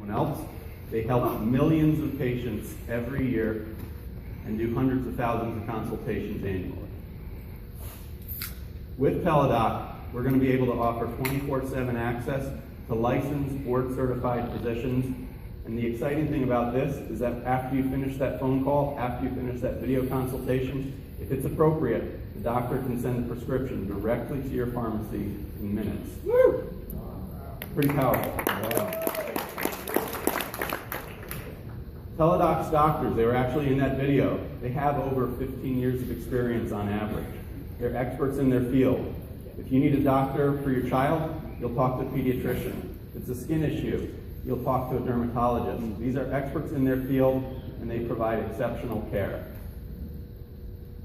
else. They help millions of patients every year and do hundreds of thousands of consultations annually. With Teladoc, we're going to be able to offer 24/7 access to licensed, board-certified physicians. And the exciting thing about this is that after you finish that phone call, after you finish that video consultation, if it's appropriate, the doctor can send the prescription directly to your pharmacy in minutes. Woo! Pretty powerful. Teladoc's doctors, they were actually in that video. They have over 15 years of experience on average. They're experts in their field. If you need a doctor for your child, you'll talk to a pediatrician. If it's a skin issue, you'll talk to a dermatologist. These are experts in their field, and they provide exceptional care.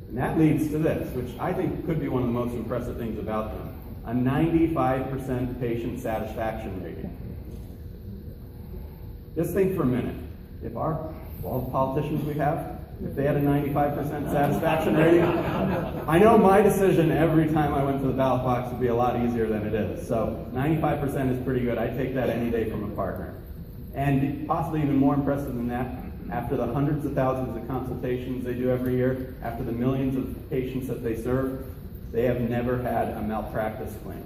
And that leads to this, which I think could be one of the most impressive things about them, a 95% patient satisfaction rating. Just think for a minute. If all the politicians we have, if they had a 95% satisfaction rating, I know my decision every time I went to the ballot box would be a lot easier than it is. So 95% is pretty good. I take that any day from a partner. And possibly even more impressive than that, after the hundreds of thousands of consultations they do every year, after the millions of patients that they serve, they have never had a malpractice claim.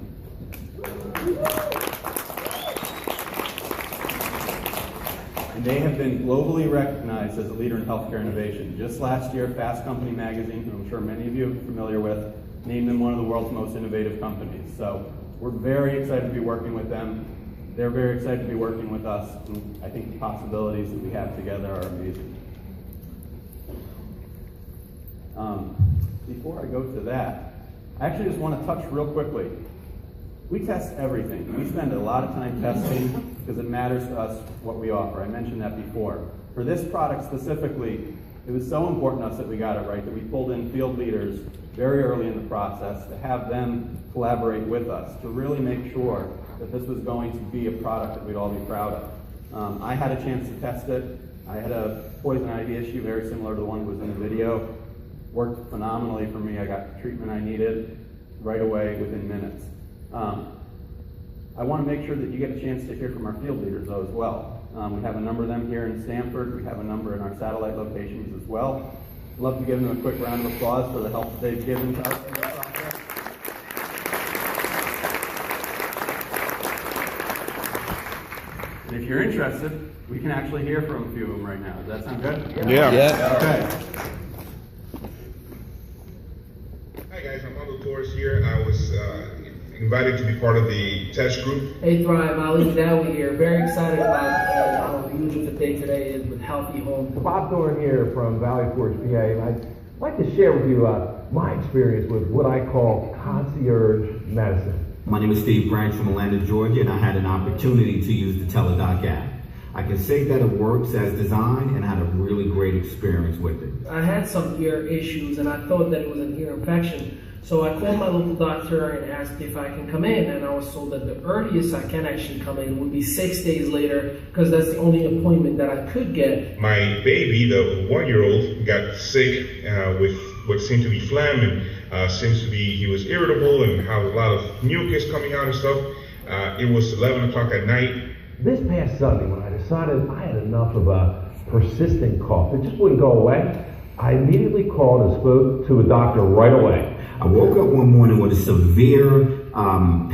And they have been globally recognized as a leader in healthcare innovation. Just last year, Fast Company magazine, who I'm sure many of you are familiar with, named them one of the world's most innovative companies. So we're very excited to be working with them. They're very excited to be working with us. And I think the possibilities that we have together are amazing. Before I go to that, I actually just want to touch real quickly. We test everything. We spend a lot of time testing because it matters to us what we offer. I mentioned that before. For this product specifically, it was so important to us that we got it right, that we pulled in field leaders very early in the process to have them collaborate with us, to really make sure that this was going to be a product that we'd all be proud of. I had a chance to test it. I had a poison ivy issue very similar to the one that was in the video. Worked phenomenally for me. I got the treatment I needed right away within minutes. I want to make sure that you get a chance to hear from our field leaders, though, as well. We have a number of them here in Stanford. We have a number in our satellite locations as well. I'd love to give them a quick round of applause for the help that they've given to us in this process. And if you're interested, we can actually hear from a few of them right now. Does that sound good? Yeah. Okay. Hi guys, I'm Pablo Torres here. I was invited to be part of the test group. Hey Thrive, Ali Dawi here. Very excited about how huge of a day today is with Healthy Home. Bob Thorne here from Valley Forge, PA, and I'd like to share with you my experience with what I call concierge medicine. My name is Steve Branch from Atlanta, Georgia, and I had an opportunity to use the Teladoc app. I can say that it works as designed and I had a really great experience with it. I had some ear issues and I thought that it was an ear infection. So I called my local doctor and asked if I can come in, and I was told that the earliest I can actually come in would be 6 days later because that's the only appointment that I could get. My baby, the 1-year-old, got sick with what seemed to be phlegm and seems to be, he was irritable and had a lot of mucus coming out and stuff. It was 11 o'clock at night. This past Sunday, when I decided I had enough of a persistent cough, it just wouldn't go away, I immediately called and spoke to a doctor right away. I woke up one morning with a severe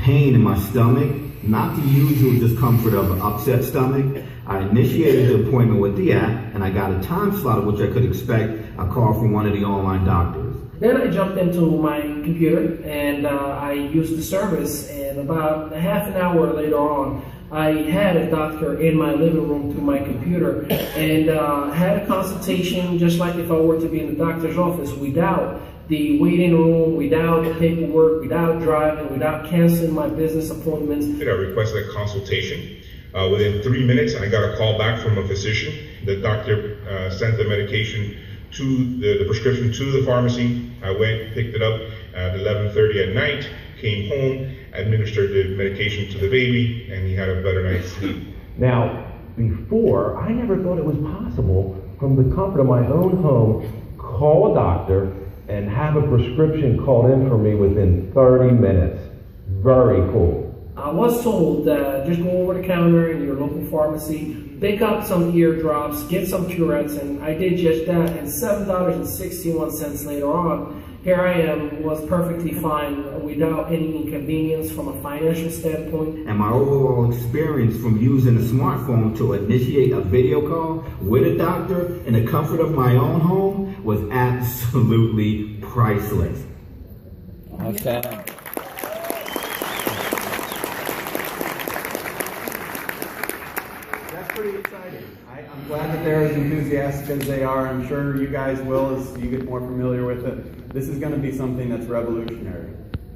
pain in my stomach, not the usual discomfort of an upset stomach. I initiated the appointment with the app, and I got a time slot at which I could expect a call from one of the online doctors. Then I jumped into my computer and I used the service, and about a half an hour later on, I had a doctor in my living room through my computer and had a consultation just like if I were to be in the doctor's office without the waiting room, without the paperwork, without driving, without canceling my business appointments. I requested a consultation. Within 3 minutes, I got a call back from a physician. The doctor sent the medication to the prescription to the pharmacy. I went, picked it up at 11:30 at night, came home, administered the medication to the baby, and he had a better night's sleep. Now, before, I never thought it was possible from the comfort of my own home, call a doctor and have a prescription called in for me within 30 minutes. Very cool. I was told just go over the counter in your local pharmacy, pick up some ear drops, get some curettes, and I did just that. And $7.61 later on, here I am, was perfectly fine without any inconvenience from a financial standpoint. And my overall experience from using a smartphone to initiate a video call with a doctor in the comfort of my own home was absolutely priceless. Okay. That's pretty exciting. I'm glad that they're as enthusiastic as they are. I'm sure you guys will as you get more familiar with it. This is going to be something that's revolutionary.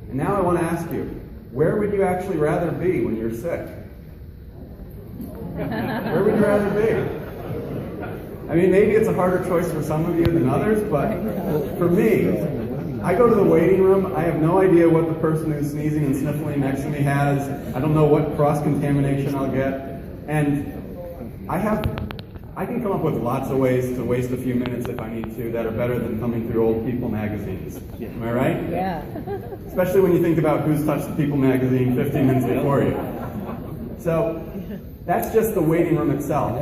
And now I want to ask you, where would you actually rather be when you're sick? Where would you rather be? I mean, maybe it's a harder choice for some of you than others, but for me, I go to the waiting room. I have no idea what the person who's sneezing and sniffling next to me has. I don't know what cross-contamination I'll get. And I can come up with lots of ways to waste a few minutes if I need to that are better than coming through Old People magazines. Am I right? Yeah. Especially when you think about Who's Touched the People magazine 15 minutes before you. So that's just the waiting room itself.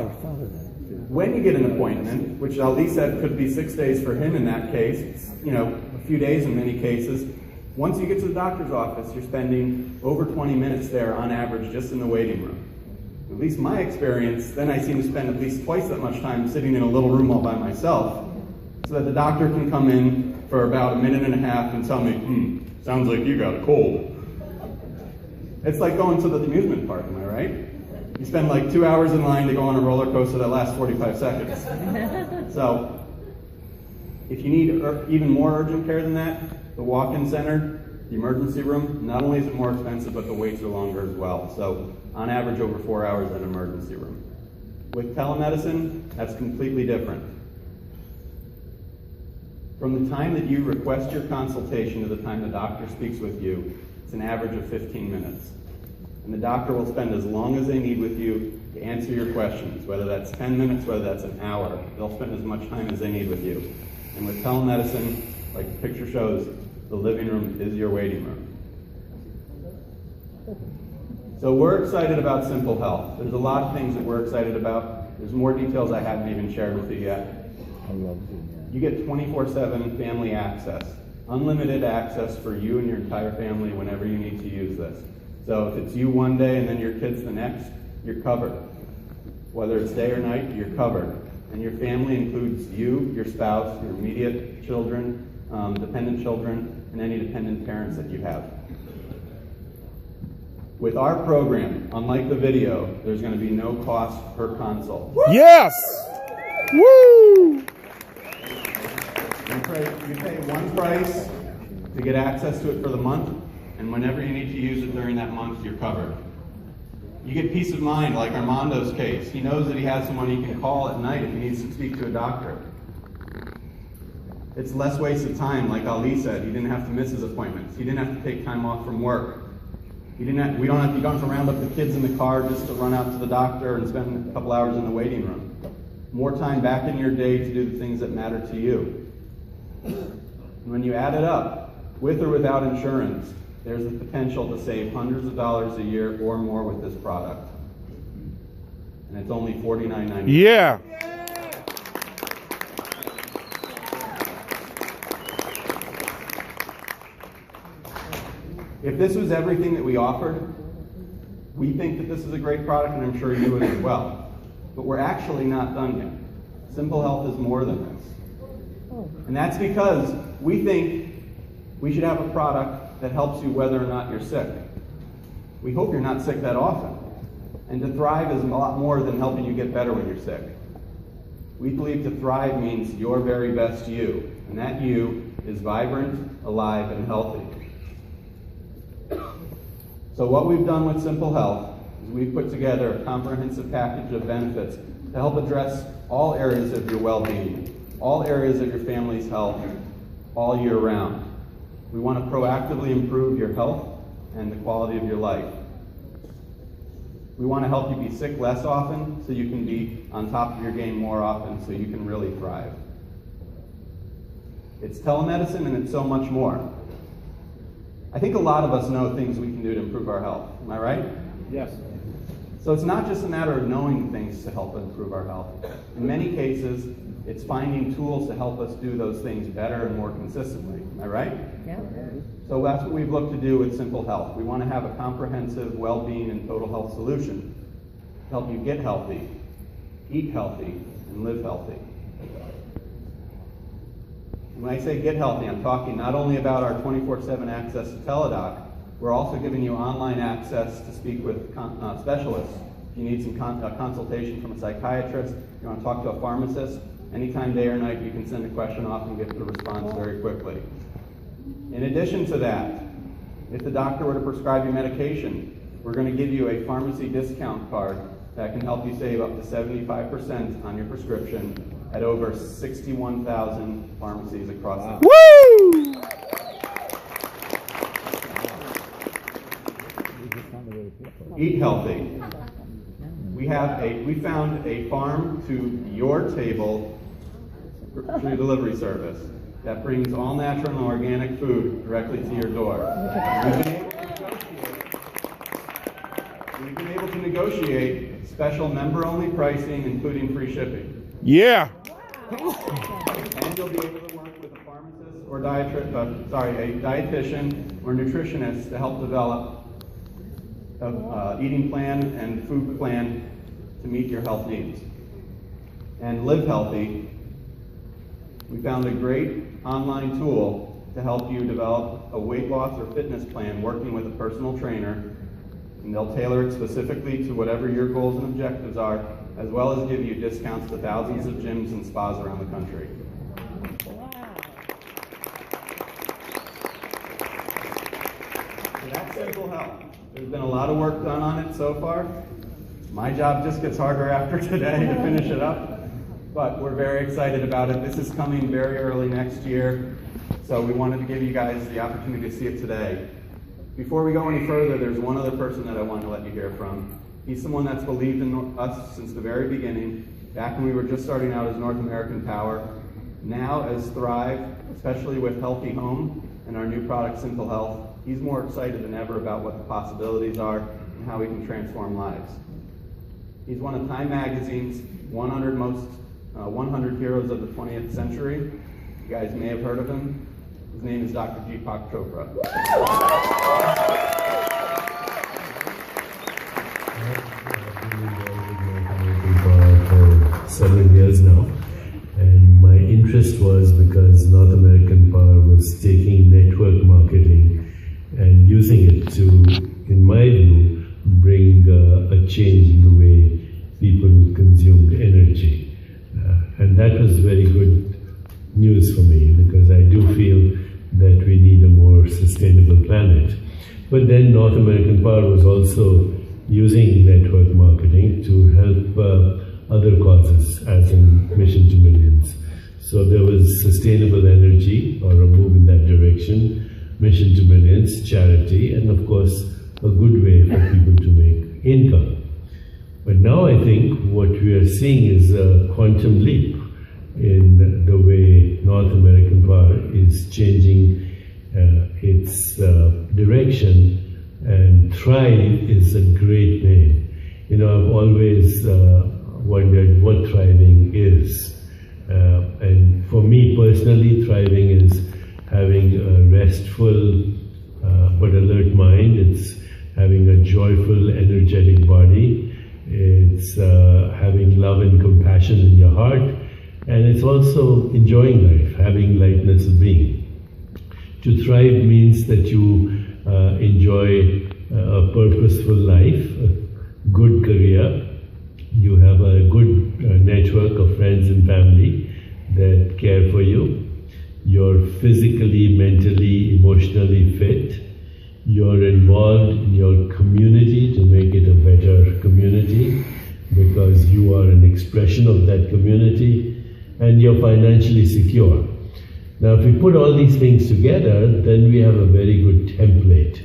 When you get an appointment, which Ali said could be 6 days for him in that case, a few days in many cases, once you get to the doctor's office, you're spending over 20 minutes there on average just in the waiting room. At least my experience, then I seem to spend at least twice that much time sitting in a little room all by myself so that the doctor can come in for about a minute and a half and tell me, sounds like you got a cold. It's like going to the amusement park, am I right? You spend like 2 hours in line to go on a roller coaster that lasts 45 seconds. So, if you need even more urgent care than that, the walk-in center, the emergency room, not only is it more expensive, but the waits are longer as well. So, on average, over 4 hours in an emergency room. With telemedicine, that's completely different. From the time that you request your consultation to the time the doctor speaks with you, it's an average of 15 minutes. And the doctor will spend as long as they need with you to answer your questions, whether that's 10 minutes, whether that's an hour. They'll spend as much time as they need with you. And with telemedicine, like the picture shows, the living room is your waiting room. So we're excited about Simple Health. There's a lot of things that we're excited about. There's more details I haven't even shared with you yet. You get 24/7 family access, unlimited access for you and your entire family whenever you need to use this. So if it's you one day and then your kids the next, you're covered. Whether it's day or night, you're covered. And your family includes you, your spouse, your immediate children, dependent children, and any dependent parents that you have. With our program, unlike the video, there's going to be no cost per consult. Yes! Woo! You pay one price to get access to it for the month, and whenever you need to use it during that month, you're covered. You get peace of mind, like Armando's case. He knows that he has someone he can call at night if he needs to speak to a doctor. It's less wasted time, like Ali said. He didn't have to miss his appointments. He didn't have to take time off from work. We don't have to round up the kids in the car just to run out to the doctor and spend a couple hours in the waiting room. More time back in your day to do the things that matter to you. And when you add it up, with or without insurance, there's the potential to save hundreds of dollars a year or more with this product. And it's only $49.99. Yeah. If this was everything that we offered, we think that this is a great product, and I'm sure you would as well. But we're actually not done yet. Simple Health is more than this. And that's because we think we should have a product that helps you whether or not you're sick. We hope you're not sick that often. And to thrive is a lot more than helping you get better when you're sick. We believe to thrive means your very best you, and that you is vibrant, alive, and healthy. So what we've done with Simple Health is we've put together a comprehensive package of benefits to help address all areas of your well-being, all areas of your family's health, all year round. We want to proactively improve your health and the quality of your life. We want to help you be sick less often so you can be on top of your game more often so you can really thrive. It's telemedicine and it's so much more. I think a lot of us know things we can do to improve our health. Am I right? Yes. So it's not just a matter of knowing things to help improve our health. In many cases, it's finding tools to help us do those things better and more consistently. Am I right? Yeah. So that's what we've looked to do with Simple Health. We want to have a comprehensive well-being and total health solution to help you get healthy, eat healthy, and live healthy. When I say get healthy, I'm talking not only about our 24/7 access to Teladoc, we're also giving you online access to speak with specialists. If you need some consultation from a psychiatrist, you want to talk to a pharmacist, anytime, day or night, you can send a question off and get the response very quickly. In addition to that, if the doctor were to prescribe you medication, we're going to give you a pharmacy discount card that can help you save up to 75% on your prescription at over 61,000 pharmacies across the country. Woo! Eat healthy. We found a farm to your table free delivery service that brings all natural and organic food directly to your door. We've been able to negotiate special member-only pricing, including free shipping. Yeah. And you'll be able to work with a pharmacist or a dietitian or nutritionist to help develop an eating plan and food plan to meet your health needs. And Live Healthy, we found a great online tool to help you develop a weight loss or fitness plan working with a personal trainer, and they'll tailor it specifically to whatever your goals and objectives are, as well as give you discounts to thousands of gyms and spas around the country. So that's Simple Health. There's been a lot of work done on it so far. My job just gets harder after today to finish it up, but we're very excited about it. This is coming very early next year, so we wanted to give you guys the opportunity to see it today. Before we go any further, there's one other person that I want to let you hear from. He's someone that's believed in us since the very beginning, back when we were just starting out as North American Power. Now as Thrive, especially with Healthy Home and our new product, Simple Health, he's more excited than ever about what the possibilities are and how we can transform lives. He's one of Time Magazine's 100 heroes of the 20th century. You guys may have heard of him. His name is Dr. Deepak Chopra. 7 years now, and my interest was because North American Power was taking network marketing and using it to, in my view, bring a change in the way people consumed energy. And that was very good news for me, because I do feel that we need a more sustainable planet. But then North American Power was also using network marketing to help other causes, as in Mission to Millions. So there was sustainable energy, or a move in that direction, Mission to Millions, charity, and of course a good way for people to make income. But now I think what we are seeing is a quantum leap in the way North American Power is changing its direction, and Thrive is a great name. You know, I've always wondered what thriving is. And for me personally, thriving is having a restful but alert mind. It's having a joyful, energetic body. It's having love and compassion in your heart. And it's also enjoying life, having lightness of being. To thrive means that you enjoy a purposeful life, a good career. You have a good network of friends and family that care for you. You're physically, mentally, emotionally fit. You're involved in your community to make it a better community, because you are an expression of that community, and you're financially secure. Now, if we put all these things together, then we have a very good template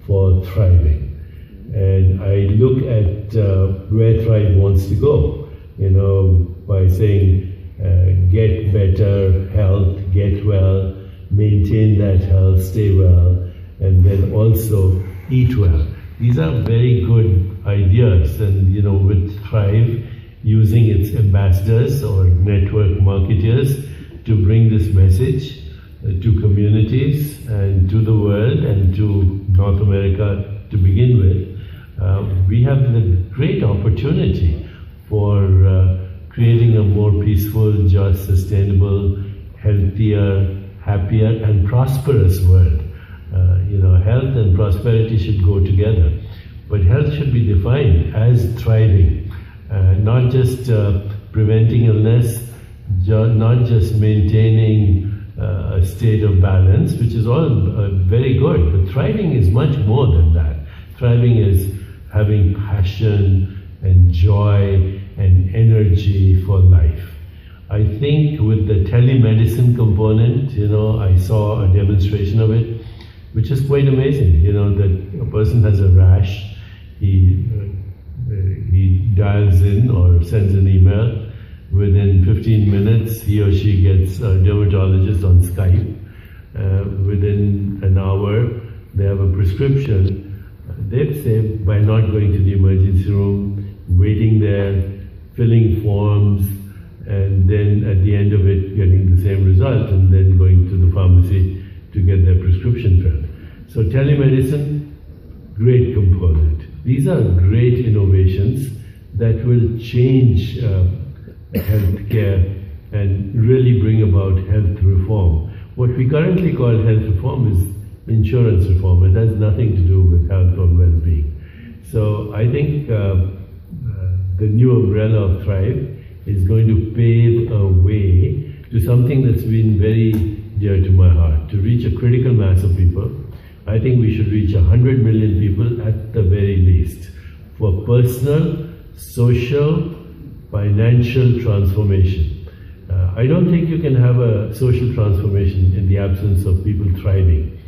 for thriving. And I look at where Thrive wants to go, you know, by saying get better health, get well, maintain that health, stay well, and then also eat well. These are very good ideas, and with Thrive using its ambassadors or network marketers to bring this message to communities and to the world and to North America to begin with, we have the great opportunity for creating a more peaceful, just, sustainable, healthier, happier and prosperous world. Health and prosperity should go together, but health should be defined as thriving, not just preventing illness, not just maintaining a state of balance, which is all very good, but thriving is much more than that. Thriving is having passion and joy and energy for life. I think with the telemedicine component, I saw a demonstration of it, which is quite amazing. That a person has a rash, he dials in or sends an email. Within 15 minutes, he or she gets a dermatologist on Skype. Within an hour, they have a prescription. They've saved by not going to the emergency room, waiting there, filling forms, and then at the end of it, getting the same result, and then going to the pharmacy to get their prescription filled. So telemedicine, great component. These are great innovations that will change healthcare and really bring about health reform. What we currently call health reform is insurance reform. It has nothing to do with health or well-being. So I think the new umbrella of Thrive is going to pave a way to something that's been very dear to my heart, to reach a critical mass of people. I think we should reach 100 million people at the very least for personal, social, financial transformation. I don't think you can have a social transformation in the absence of people thriving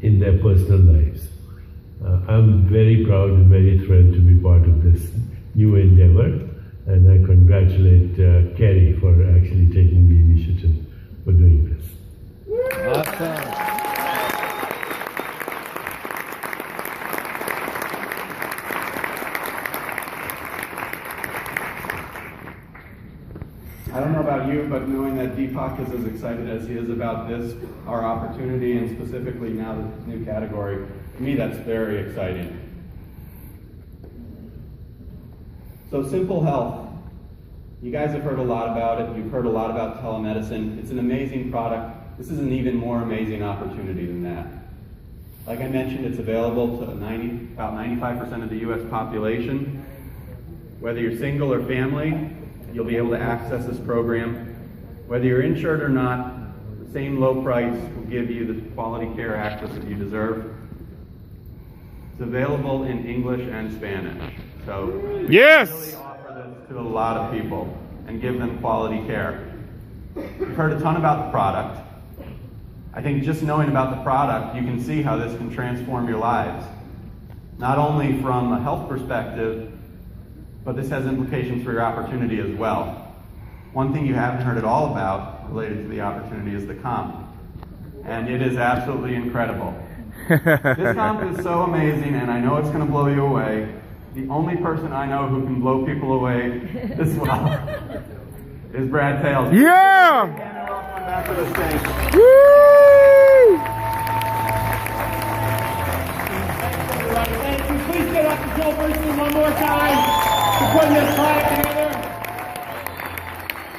in their personal lives. I'm very proud and very thrilled to be part of this new endeavor, and I congratulate Kerry for actually taking the initiative for doing this. Awesome. I don't know about you, but knowing that Deepak is as excited as he is about this, our opportunity, and specifically now the new category, to me that's very exciting. So Simple Health. You guys have heard a lot about it. You've heard a lot about telemedicine. It's an amazing product. This is an even more amazing opportunity than that. Like I mentioned, it's available to about 95% of the US population. Whether you're single or family, you'll be able to access this program. Whether you're insured or not, the same low price will give you the quality care access that you deserve. It's available in English and Spanish. So Yes! really offer this to a lot of people and give them quality care. You've heard a ton about the product. I think just knowing about the product, you can see how this can transform your lives. Not only from a health perspective, but this has implications for your opportunity as well. One thing you haven't heard at all about related to the opportunity is the comp. And it is absolutely incredible. This comp is so amazing, and I know it's going to blow you away. The only person I know who can blow people away this well is Brad Tails. Yeah! Back to the stage. Woo! Please get up to Joe Bernstein one more time for putting this fight together.